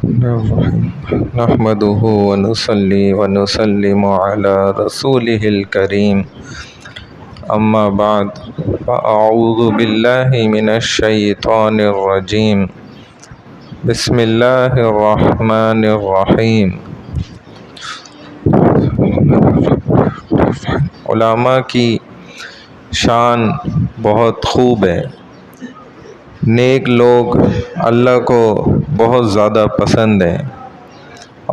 نحمده ونصلي ونسلم على رسوله الكريم أما بعد فأعوذ بالله من الشيطان الرجيم بسم الله الرحمن الرحيم۔ علماء کی شان بہت خوب ہے۔ نیک لوگ اللہ کو بہت زیادہ پسند ہیں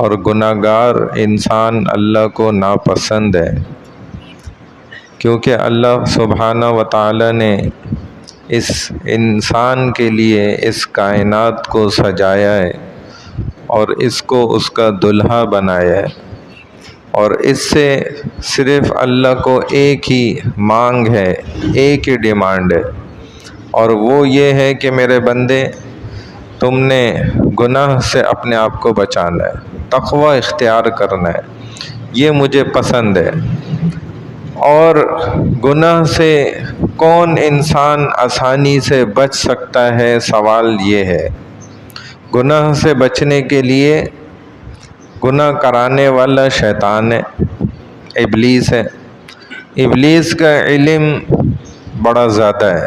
اور گناہ گار انسان اللہ کو ناپسند ہے، کیونکہ اللہ سبحانہ و تعالی نے اس انسان کے لیے اس کائنات کو سجایا ہے اور اس کو اس کا دلہا بنایا ہے، اور اس سے صرف اللہ کو ایک ہی مانگ ہے، ایک ہی ڈیمانڈ ہے، اور وہ یہ ہے کہ میرے بندے تم نے گناہ سے اپنے آپ کو بچانا ہے، تقوی اختیار کرنا ہے، یہ مجھے پسند ہے۔ اور گناہ سے کون انسان آسانی سے بچ سکتا ہے؟ سوال یہ ہے۔ گناہ سے بچنے کے لیے گناہ کرانے والا شیطان ہے، ابلیس ہے۔ ابلیس کا علم بڑا زیادہ ہے،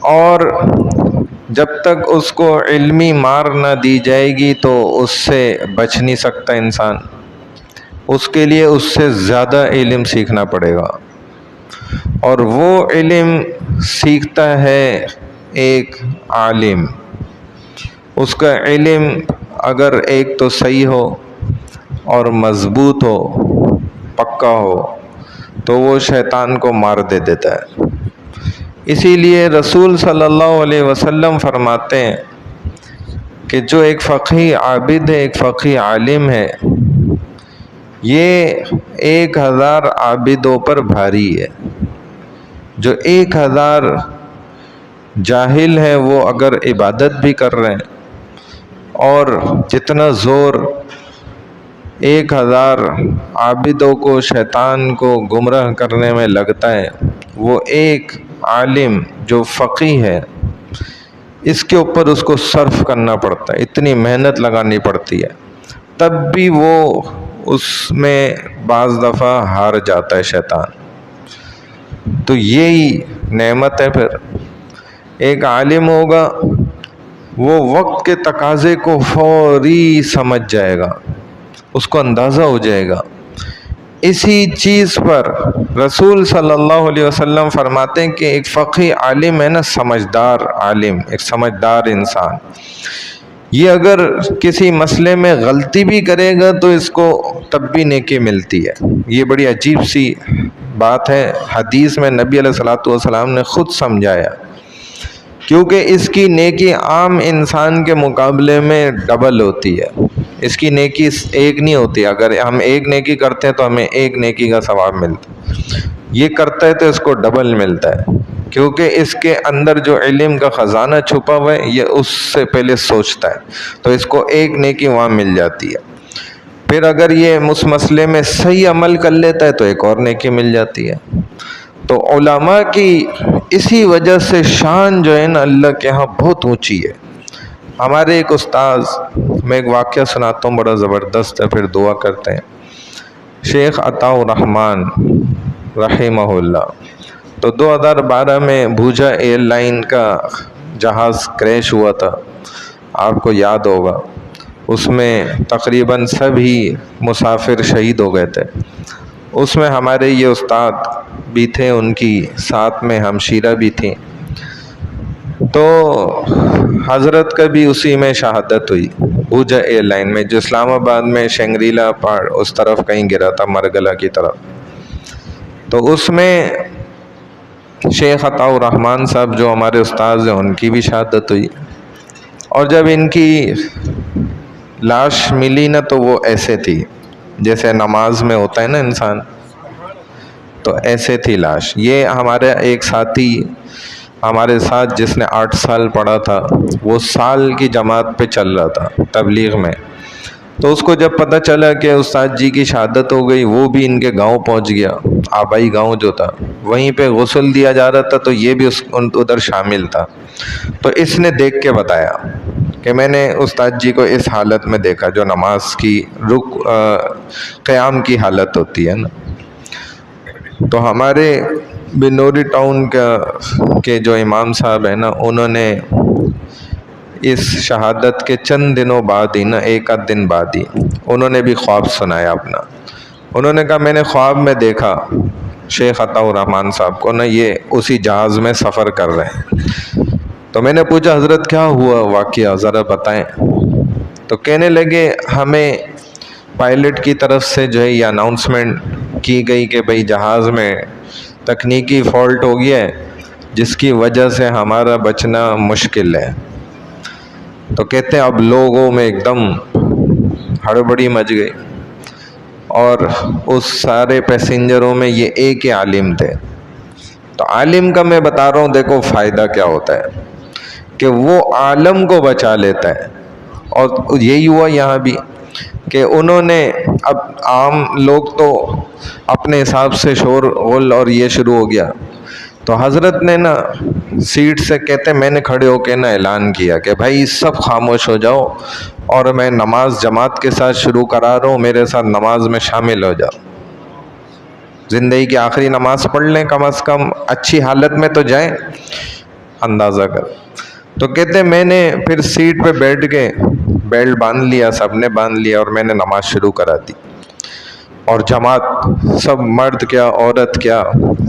اور جب تک اس کو علمی مار نہ دی جائے گی تو اس سے بچ نہیں سکتا انسان، اس کے لیے اس سے زیادہ علم سیکھنا پڑے گا، اور وہ علم سیکھتا ہے ایک عالم۔ اس کا علم اگر ایک تو صحیح ہو اور مضبوط ہو، پکا ہو، تو وہ شیطان کو مار دے دیتا ہے۔ اسی لیے رسول صلی اللہ علیہ وسلم فرماتے ہیں کہ جو ایک فقیہ عابد ہے، ایک فقیہ عالم ہے، یہ 1000 عابدوں پر بھاری ہے۔ جو 1000 جاہل ہے وہ اگر عبادت بھی کر رہے ہیں، اور جتنا زور 1000 عابدوں کو شیطان کو گمراہ کرنے میں لگتا ہے، وہ ایک عالم جو فقیہ ہے اس کے اوپر اس کو صرف کرنا پڑتا ہے، اتنی محنت لگانی پڑتی ہے، تب بھی وہ اس میں بعض دفعہ ہار جاتا ہے شیطان۔ تو یہی نعمت ہے۔ پھر ایک عالم ہوگا، وہ وقت کے تقاضے کو فوری سمجھ جائے گا، اس کو اندازہ ہو جائے گا۔ اسی چیز پر رسول صلی اللہ علیہ وسلم فرماتے ہیں کہ ایک فقیہ عالم ہے نا، سمجھدار عالم، ایک سمجھدار انسان، یہ اگر کسی مسئلے میں غلطی بھی کرے گا تو اس کو تب بھی نیکی ملتی ہے۔ یہ بڑی عجیب سی بات ہے، حدیث میں نبی علیہ الصلوۃ والسلام نے خود سمجھایا، کیونکہ اس کی نیکی عام انسان کے مقابلے میں ڈبل ہوتی ہے۔ اس کی نیکی ایک نہیں ہوتی، اگر ہم ایک نیکی کرتے ہیں تو ہمیں ایک نیکی کا ثواب ملتا ہے، یہ کرتا ہے تو اس کو ڈبل ملتا ہے، کیونکہ اس کے اندر جو علم کا خزانہ چھپا ہوا ہے یہ اس سے پہلے سوچتا ہے، تو اس کو ایک نیکی وہاں مل جاتی ہے۔ پھر اگر یہ اس مسئلے میں صحیح عمل کر لیتا ہے تو ایک اور نیکی مل جاتی ہے۔ تو علماء کی اسی وجہ سے شان جو ہے نا اللہ کے ہاں بہت اونچی ہے۔ ہمارے ایک استاذ، میں ایک واقعہ سناتا ہوں، بڑا زبردست ہے، پھر دعا کرتے ہیں۔ شیخ عطاء الرحمن رحمہ اللہ، تو 2012 میں بھوجا ایئر لائن کا جہاز کریش ہوا تھا، آپ کو یاد ہوگا، اس میں تقریباً سبھی مسافر شہید ہو گئے تھے۔ اس میں ہمارے یہ استاد بھی تھے، ان کی ساتھ میں ہمشیرہ بھی تھیں، تو حضرت کا بھی اسی میں شہادت ہوئی، بھوجا ایئر لائن میں، جو اسلام آباد میں شنگریلا پہاڑ اس طرف کہیں گرا تھا، مرگلا کی طرف۔ تو اس میں شیخ عطاء الرحمن صاحب جو ہمارے استاذ ہیں، ان کی بھی شہادت ہوئی، اور جب ان کی لاش ملی نا تو وہ ایسے تھی جیسے نماز میں ہوتا ہے نا انسان، تو ایسے تھی لاش۔ یہ ہمارے ایک ساتھی ہمارے ساتھ جس نے 8 سال پڑھا تھا، وہ سال کی جماعت پہ چل رہا تھا تبلیغ میں، تو اس کو جب پتہ چلا کہ استاد جی کی شہادت ہو گئی، وہ بھی ان کے گاؤں پہنچ گیا، آبائی گاؤں جو تھا، وہیں پہ غسل دیا جا رہا تھا، تو یہ بھی ادھر شامل تھا، تو اس نے دیکھ کے بتایا کہ میں نے استاد جی کو اس حالت میں دیکھا جو نماز کی قیام کی حالت ہوتی ہے نا. تو ہمارے بنوری ٹاؤن کے جو امام صاحب ہیں نا، انہوں نے اس شہادت کے چند دنوں بعد ہی نا، ایک آدھ دن بعد ہی انہوں نے بھی خواب سنایا اپنا. انہوں نے کہا میں نے خواب میں دیکھا شیخ عطا الرحمن صاحب کو نا، یہ اسی جہاز میں سفر کر رہے ہیں. تو میں نے پوچھا حضرت کیا ہوا واقعہ ذرا بتائیں. تو کہنے لگے ہمیں پائلٹ کی طرف سے جو ہے یہ اناؤنسمنٹ کی گئی کہ بھئی جہاز میں تکنیکی فالٹ ہو گیا ہے جس کی وجہ سے ہمارا بچنا مشکل ہے. تو کہتے ہیں اب لوگوں میں ایک دم ہڑبڑی مچ گئی، اور اس سارے پیسنجروں میں یہ ایک ہی عالم تھے. تو عالم کا میں بتا رہا ہوں دیکھو فائدہ کیا ہوتا ہے کہ وہ عالم کو بچا لیتا ہے. اور یہی ہوا یہاں بھی کہ انہوں نے، اب عام لوگ تو اپنے حساب سے شور غل اور یہ شروع ہو گیا. تو حضرت نے نا سیٹ سے کہتے میں نے کھڑے ہو کے نا اعلان کیا کہ بھائی سب خاموش ہو جاؤ، اور میں نماز جماعت کے ساتھ شروع کرا رہا ہوں، میرے ساتھ نماز میں شامل ہو جاؤ. زندگی کی آخری نماز پڑھ لیں، کم از کم اچھی حالت میں تو جائیں، اندازہ کر. تو کہتے میں نے پھر سیٹ پہ بیٹھ کے بیلٹ باندھ لیا، سب نے باندھ لیا، اور میں نے نماز شروع کرا دی. اور جماعت سب مرد کیا عورت کیا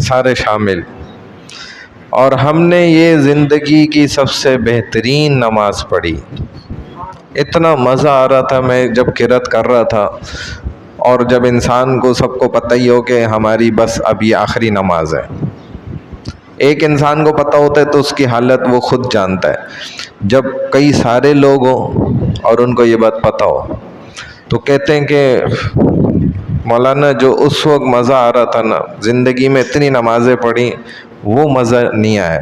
سارے شامل. اور ہم نے یہ زندگی کی سب سے بہترین نماز پڑھی. اتنا مزہ آ رہا تھا میں جب قرات کر رہا تھا. اور جب انسان کو سب کو پتہ ہی ہو کہ ہماری بس اب یہ آخری نماز ہے، ایک انسان کو پتہ ہوتا ہے تو اس کی حالت وہ خود جانتا ہے. جب کئی سارے لوگ ہوں اور ان کو یہ بات پتہ ہو، تو کہتے ہیں کہ مولانا جو اس وقت مزہ آ رہا تھا نا، زندگی میں اتنی نمازیں پڑھی وہ مزہ نہیں آیا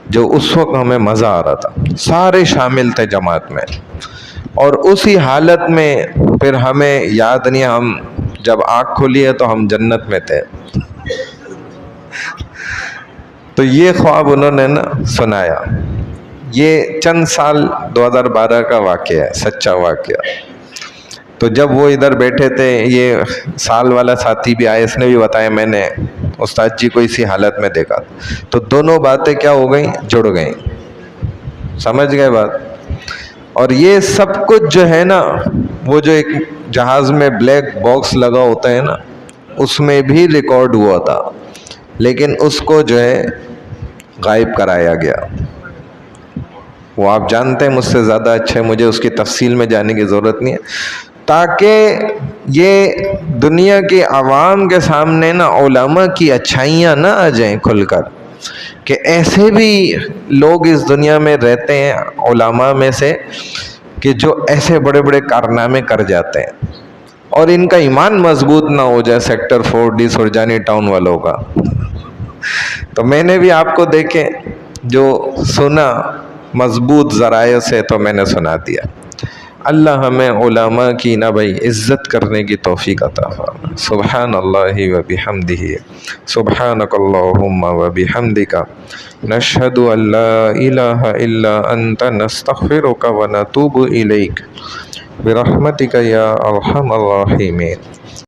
جو اس وقت ہمیں مزہ آ رہا تھا. سارے شامل تھے جماعت میں، اور اسی حالت میں پھر ہمیں یاد نہیں، ہم جب آنکھ کھلی ہے تو ہم جنت میں تھے. تو یہ خواب انہوں نے نا سنایا. یہ چند سال 2012 کا واقعہ ہے، سچا واقعہ. تو جب وہ ادھر بیٹھے تھے، یہ سال والا ساتھی بھی آئے، اس نے بھی بتایا میں نے استاد جی کو اسی حالت میں دیکھا. تو دونوں باتیں کیا ہو گئیں، جڑ گئیں. سمجھ گئے بات. اور یہ سب کچھ جو ہے نا، وہ جو ایک جہاز میں بلیک باکس لگا ہوتا ہے نا، اس میں بھی ریکارڈ ہوا تھا، لیکن اس کو جو ہے غائب کرایا گیا. وہ آپ جانتے ہیں مجھ سے زیادہ اچھے، مجھے اس کی تفصیل میں جانے کی ضرورت نہیں ہے، تاکہ یہ دنیا کی عوام کے سامنے نا علماء کی اچھائیاں نہ آ جائیں کھل کر، کہ ایسے بھی لوگ اس دنیا میں رہتے ہیں علماء میں سے کہ جو ایسے بڑے بڑے کارنامے کر جاتے ہیں، اور ان کا ایمان مضبوط نہ ہو جائے سیکٹر 4D سرجانی ٹاؤن والوں کا. تو میں نے بھی آپ کو دیکھے جو سنا مضبوط ذرائع سے، تو میں نے سنا دیا. اللہ ہمیں علماء کی نہ بھائی عزت کرنے کی توفیق عطا فرمائے. سبحان اللہ و بحمدہ، سبحانک اللہم و بحمدک، نشہد ان لا الہ الا انت، نستغفرک و نتوب الیک، برحمتک یا ارحم الراحمین.